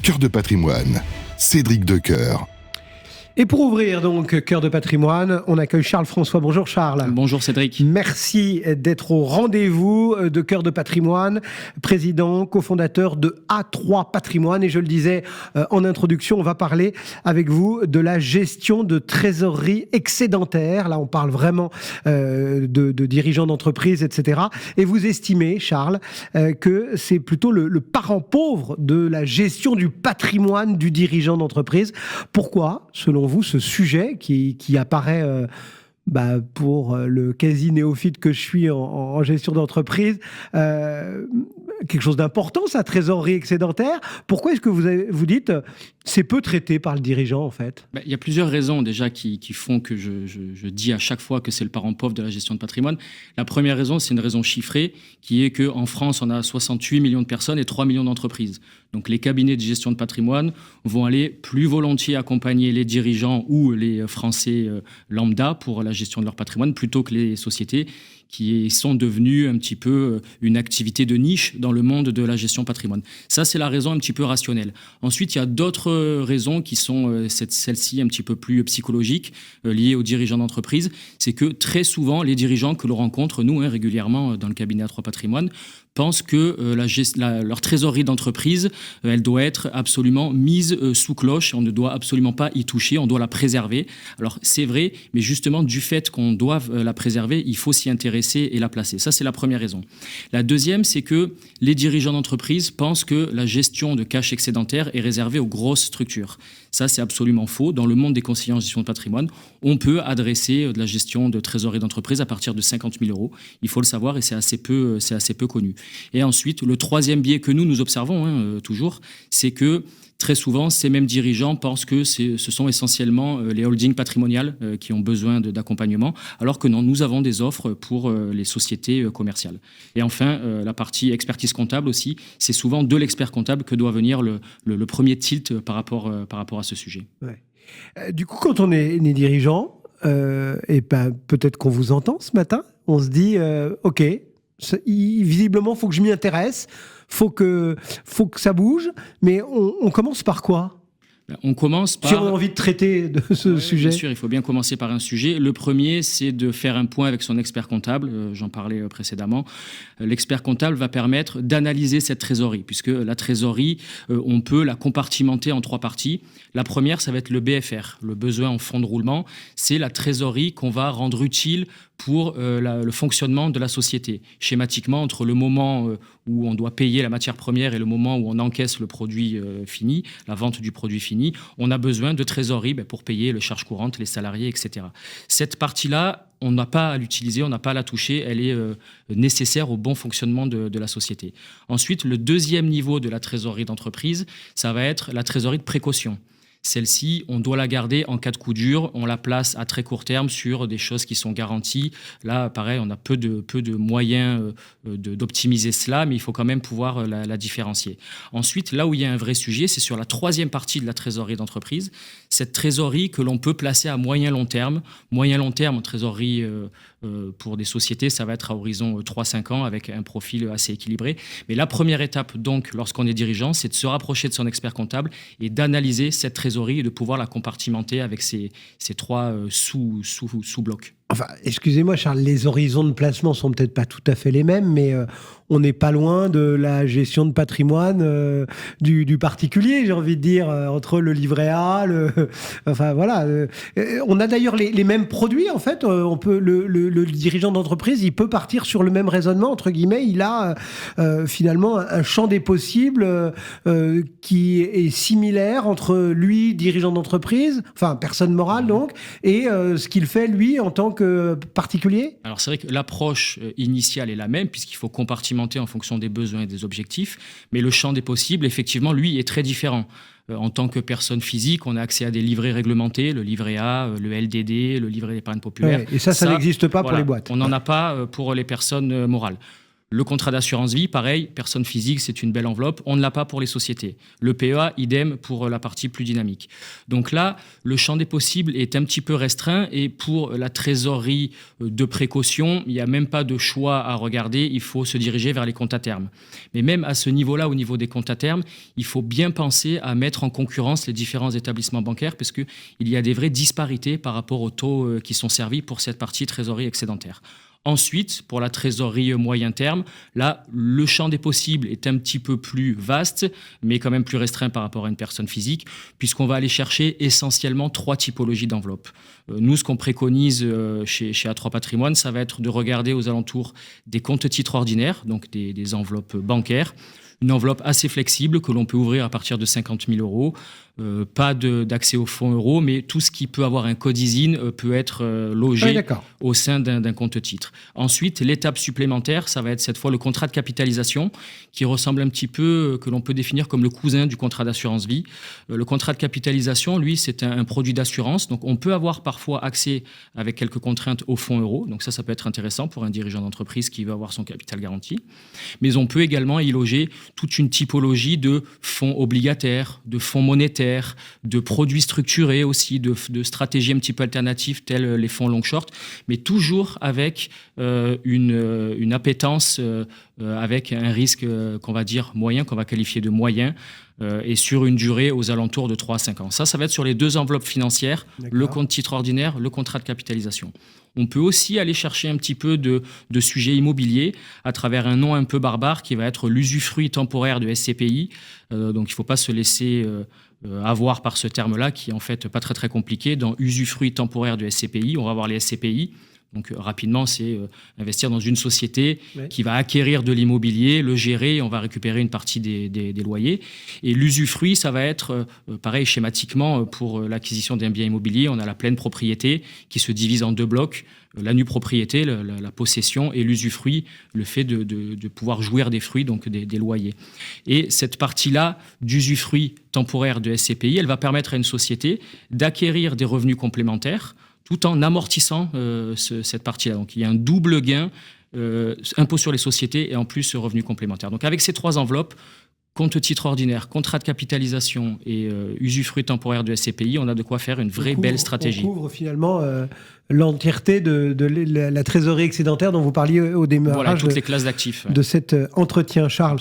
Cœur de patrimoine, Cédric Decoeur. Et pour ouvrir donc Cœur de patrimoine, on accueille Charles-François. Bonjour Charles. Bonjour Cédric. Merci d'être au rendez-vous de Cœur de patrimoine, président, cofondateur de A3 Patrimoine. Et je le disais en introduction, on va parler avec vous de la gestion de trésorerie excédentaire. Là, on parle vraiment de dirigeants d'entreprise, etc. Et vous estimez, Charles, que c'est plutôt le parent pauvre de la gestion du patrimoine du dirigeant d'entreprise. Pourquoi, selon vous, ce sujet qui apparaît pour le quasi-néophyte que je suis en gestion d'entreprise, quelque chose d'important, sa trésorerie excédentaire. Pourquoi est-ce que vous dites c'est peu traité par le dirigeant, en fait ? Il y a plusieurs raisons déjà qui font que je dis à chaque fois que c'est le parent pauvre de la gestion de patrimoine. La première raison, c'est une raison chiffrée, qui est qu'en France, on a 68 millions de personnes et 3 millions d'entreprises. Donc les cabinets de gestion de patrimoine vont aller plus volontiers accompagner les dirigeants ou les Français lambda pour la gestion de leur patrimoine, plutôt que les sociétés qui sont devenues un petit peu une activité de niche dans le monde de la gestion patrimoine. Ça, c'est la raison un petit peu rationnelle. Ensuite, il y a d'autres raisons qui sont celles-ci un petit peu plus psychologiques, liées aux dirigeants d'entreprise. C'est que très souvent, les dirigeants que l'on rencontre, nous, régulièrement dans le cabinet A3 Patrimoine, pensent que leur trésorerie d'entreprise, elle doit être absolument mise sous cloche. On ne doit absolument pas y toucher, on doit la préserver. Alors, c'est vrai, mais justement, du fait qu'on doive la préserver, il faut s'y intéresser et la placer. Ça, c'est la première raison. La deuxième, c'est que les dirigeants d'entreprise pensent que la gestion de cash excédentaire est réservée aux grosses structures. Ça, c'est absolument faux. Dans le monde des conseillers en gestion de patrimoine, on peut adresser de la gestion de trésorerie d'entreprise à partir de 50 000 euros. Il faut le savoir et c'est assez peu connu. Et ensuite, le troisième biais que nous observons toujours, c'est que très souvent, ces mêmes dirigeants pensent que ce sont essentiellement les holdings patrimoniales qui ont besoin d'accompagnement, alors que non, nous avons des offres pour les sociétés commerciales. Et enfin, la partie expertise comptable aussi, c'est souvent de l'expert comptable que doit venir le premier tilt par rapport à ce sujet. Ouais. Du coup, quand on est dirigeant, peut-être qu'on vous entend ce matin, on se dit OK, visiblement, il faut que je m'y intéresse, faut que ça bouge, mais on commence par quoi ? On commence par... Si on a envie de traiter de ce sujet. Bien sûr, il faut bien commencer par un sujet. Le premier, c'est de faire un point avec son expert comptable. J'en parlais précédemment. L'expert comptable va permettre d'analyser cette trésorerie, puisque la trésorerie, on peut la compartimenter en 3 parties. La première, ça va être le BFR, le besoin en fonds de roulement. C'est la trésorerie qu'on va rendre utile pour le fonctionnement de la société. Schématiquement, entre le moment où on doit payer la matière première et le moment où on encaisse le produit fini, la vente du produit fini, on a besoin de trésorerie pour payer les charges courantes, les salariés, etc. Cette partie-là, on n'a pas à l'utiliser, on n'a pas à la toucher, elle est nécessaire au bon fonctionnement de la société. Ensuite, le deuxième niveau de la trésorerie d'entreprise, ça va être la trésorerie de précaution. Celle-ci, on doit la garder en cas de coup dur. On la place à très court terme sur des choses qui sont garanties. Là, pareil, on a peu de moyens d'optimiser cela, mais il faut quand même pouvoir la différencier. Ensuite, là où il y a un vrai sujet, c'est sur la troisième partie de la trésorerie d'entreprise. Cette trésorerie que l'on peut placer à moyen-long terme. Moyen-long terme, trésorerie pour des sociétés, ça va être à horizon 3-5 ans avec un profil assez équilibré. Mais la première étape, donc, lorsqu'on est dirigeant, c'est de se rapprocher de son expert comptable et d'analyser cette trésorerie et de pouvoir la compartimenter avec ces 3 sous-blocs. Enfin, excusez-moi Charles, les horizons de placement sont peut-être pas tout à fait les mêmes, mais on n'est pas loin de la gestion de patrimoine du particulier, j'ai envie de dire, entre le livret A, enfin voilà. On a d'ailleurs les mêmes produits, en fait. Le dirigeant d'entreprise, il peut partir sur le même raisonnement, entre guillemets. Il a finalement un champ des possibles qui est similaire entre lui, dirigeant d'entreprise, enfin personne morale donc, et ce qu'il fait lui en tant que particulier. Alors c'est vrai que l'approche initiale est la même puisqu'il faut compartimenter en fonction des besoins et des objectifs, mais le champ des possibles, effectivement, lui, est très différent. En tant que personne physique, on a accès à des livrets réglementés, le livret A, le LDD, le livret d'épargne populaire. Ouais, et ça n'existe pas pour les boîtes. On n'en a pas pour les personnes morales. Le contrat d'assurance vie, pareil, personne physique, c'est une belle enveloppe. On ne l'a pas pour les sociétés. Le PEA, idem pour la partie plus dynamique. Donc là, le champ des possibles est un petit peu restreint et pour la trésorerie de précaution, il n'y a même pas de choix à regarder. Il faut se diriger vers les comptes à terme. Mais même à ce niveau-là, au niveau des comptes à terme, il faut bien penser à mettre en concurrence les différents établissements bancaires parce qu'il y a des vraies disparités par rapport aux taux qui sont servis pour cette partie trésorerie excédentaire. Ensuite, pour la trésorerie moyen terme, là, le champ des possibles est un petit peu plus vaste, mais quand même plus restreint par rapport à une personne physique, puisqu'on va aller chercher essentiellement 3 typologies d'enveloppes. Nous, ce qu'on préconise chez A3 Patrimoine, ça va être de regarder aux alentours des comptes titres ordinaires, donc des enveloppes bancaires, une enveloppe assez flexible que l'on peut ouvrir à partir de 50 000 euros. Pas d'accès aux fonds euros, mais tout ce qui peut avoir un code ISIN peut être logé au sein d'un compte titre. Ensuite, l'étape supplémentaire, ça va être cette fois le contrat de capitalisation qui ressemble un petit peu, que l'on peut définir comme le cousin du contrat d'assurance vie. Le contrat de capitalisation, lui, c'est un produit d'assurance. Donc, on peut avoir parfois accès avec quelques contraintes aux fonds euros. Donc, ça peut être intéressant pour un dirigeant d'entreprise qui veut avoir son capital garanti. Mais on peut également y loger toute une typologie de fonds obligataires, de fonds monétaires, de produits structurés aussi, de stratégies un petit peu alternatives telles les fonds long-short, mais toujours avec une appétence, avec un risque qu'on va dire moyen, qu'on va qualifier de moyen, et sur une durée aux alentours de 3 à 5 ans. Ça va être sur les 2 enveloppes financières, le compte titre ordinaire, le contrat de capitalisation. On peut aussi aller chercher un petit peu de sujets immobiliers à travers un nom un peu barbare qui va être l'usufruit temporaire de SCPI. Donc il ne faut pas se laisser avoir par ce terme-là qui est en fait pas très très compliqué. Dans usufruit temporaire de SCPI, on va voir les SCPI. Donc rapidement, c'est investir dans une société qui va acquérir de l'immobilier, le gérer, et on va récupérer une partie des loyers. Et l'usufruit, ça va être pareil schématiquement pour l'acquisition d'un bien immobilier. On a la pleine propriété qui se divise en 2 blocs. La nue propriété, la possession, et l'usufruit, le fait de pouvoir jouir des fruits, donc des loyers. Et cette partie-là d'usufruit temporaire de SCPI, elle va permettre à une société d'acquérir des revenus complémentaires tout en amortissant cette partie-là. Donc il y a un double gain, impôt sur les sociétés et en plus revenu complémentaire. Donc avec ces 3 enveloppes, compte titre ordinaire, contrat de capitalisation et usufruit temporaire de SCPI, on a de quoi faire une vraie belle stratégie. On couvre finalement l'entièreté de la trésorerie excédentaire dont vous parliez au démarrage. Voilà, toutes les classes d'actifs. De cet entretien, Charles.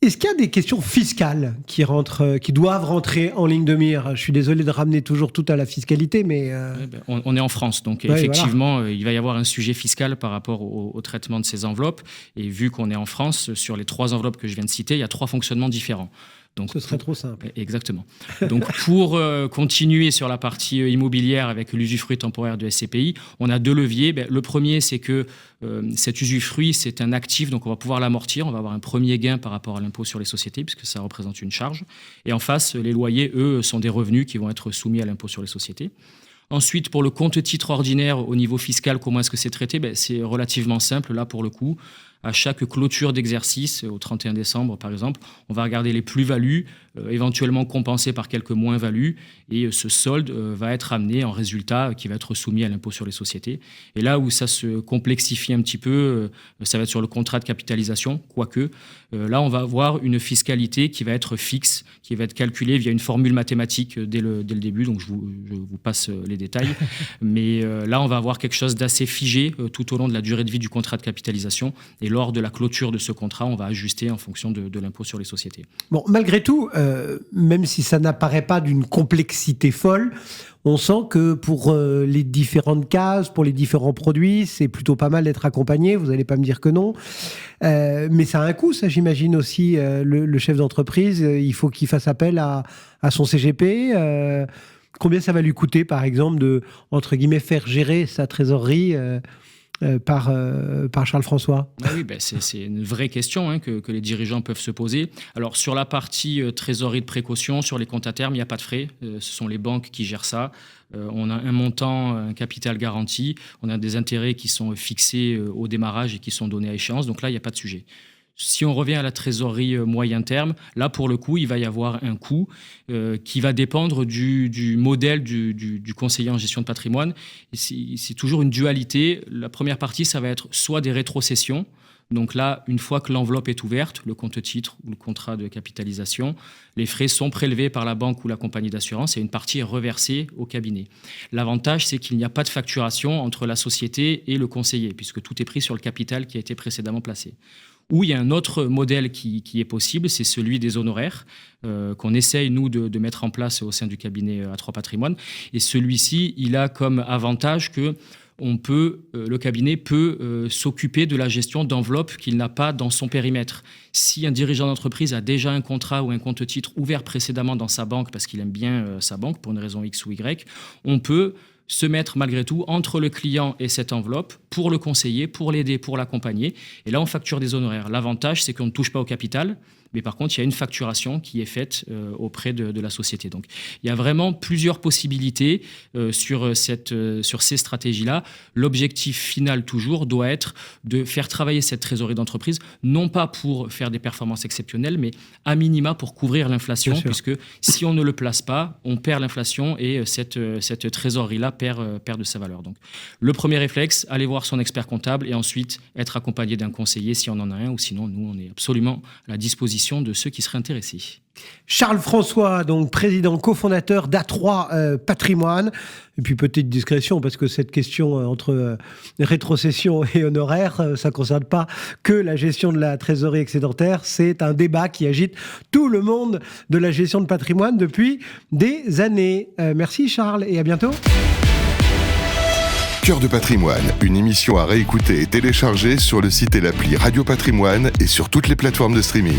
Est-ce qu'il y a des questions fiscales qui doivent rentrer en ligne de mire? Je suis désolé de ramener toujours tout à la fiscalité, mais... On est en France, donc effectivement, voilà. Il va y avoir un sujet fiscal par rapport au traitement de ces enveloppes. Et vu qu'on est en France, sur les 3 enveloppes que je viens de citer, il y a 3 fonctionnements différents. Donc, ce serait trop simple. Exactement. Donc, pour continuer sur la partie immobilière avec l'usufruit temporaire de SCPI, on a 2 leviers. Le premier, c'est que cet usufruit, c'est un actif, donc on va pouvoir l'amortir. On va avoir un premier gain par rapport à l'impôt sur les sociétés, puisque ça représente une charge. Et en face, les loyers, eux, sont des revenus qui vont être soumis à l'impôt sur les sociétés. Ensuite, pour le compte titre ordinaire, au niveau fiscal, comment est-ce que c'est traité? C'est relativement simple, là, pour le coup. À chaque clôture d'exercice, au 31 décembre par exemple, on va regarder les plus-values, éventuellement compensées par quelques moins-values, et ce solde va être amené en résultat qui va être soumis à l'impôt sur les sociétés. Et là où ça se complexifie un petit peu, ça va être sur le contrat de capitalisation, quoique. Là, on va avoir une fiscalité qui va être fixe, qui va être calculée via une formule mathématique dès le début, donc je vous passe les détails. Mais là, on va avoir quelque chose d'assez figé tout au long de la durée de vie du contrat de capitalisation. Et lors de la clôture de ce contrat, on va ajuster en fonction de l'impôt sur les sociétés. Bon, malgré tout, même si ça n'apparaît pas d'une complexité folle, on sent que pour les différentes cases, pour les différents produits, c'est plutôt pas mal d'être accompagné. Vous n'allez pas me dire que non. Mais ça a un coût, ça, j'imagine aussi. Le chef d'entreprise, il faut qu'il fasse appel à son CGP. Combien ça va lui coûter, par exemple, de, entre guillemets, faire gérer sa trésorerie par Charles François? Oui, c'est une vraie question que les dirigeants peuvent se poser. Alors, sur la partie trésorerie de précaution, sur les comptes à terme, il n'y a pas de frais. Ce sont les banques qui gèrent ça. On a un montant, un capital garanti. On a des intérêts qui sont fixés au démarrage et qui sont donnés à échéance. Donc là, il n'y a pas de sujet. Si on revient à la trésorerie moyen terme, là, pour le coup, il va y avoir un coût qui va dépendre du modèle du conseiller en gestion de patrimoine. C'est toujours une dualité. La première partie, ça va être soit des rétrocessions, Donc là, une fois que l'enveloppe est ouverte, le compte-titre ou le contrat de capitalisation, les frais sont prélevés par la banque ou la compagnie d'assurance et une partie est reversée au cabinet. L'avantage, c'est qu'il n'y a pas de facturation entre la société et le conseiller, puisque tout est pris sur le capital qui a été précédemment placé. Ou il y a un autre modèle qui est possible, c'est celui des honoraires qu'on essaye, nous, de mettre en place au sein du cabinet A3 Patrimoine. Et celui-ci, il a comme avantage que le cabinet peut s'occuper de la gestion d'enveloppes qu'il n'a pas dans son périmètre. Si un dirigeant d'entreprise a déjà un contrat ou un compte-titre ouvert précédemment dans sa banque parce qu'il aime bien sa banque pour une raison X ou Y, on peut se mettre malgré tout entre le client et cette enveloppe pour le conseiller, pour l'aider, pour l'accompagner. Et là, on facture des honoraires. L'avantage, c'est qu'on ne touche pas au capital, mais par contre, il y a une facturation qui est faite auprès de la société. Donc, il y a vraiment plusieurs possibilités sur ces stratégies-là. L'objectif final, toujours, doit être de faire travailler cette trésorerie d'entreprise, non pas pour faire des performances exceptionnelles, mais à minima pour couvrir l'inflation, puisque si on ne le place pas, on perd l'inflation et cette trésorerie-là perd de sa valeur. Donc, le premier réflexe, aller voir son expert comptable et ensuite être accompagné d'un conseiller si on en a un, ou sinon, nous, on est absolument à la disposition de ceux qui seraient intéressés. Charles François, donc président cofondateur d'A3 Patrimoine. Et puis petite discrétion, parce que cette question entre rétrocession et honoraire, ça ne concerne pas que la gestion de la trésorerie excédentaire. C'est un débat qui agite tout le monde de la gestion de patrimoine depuis des années. Merci Charles et à bientôt. Cœur de patrimoine, une émission à réécouter et télécharger sur le site et l'appli Radio Patrimoine et sur toutes les plateformes de streaming.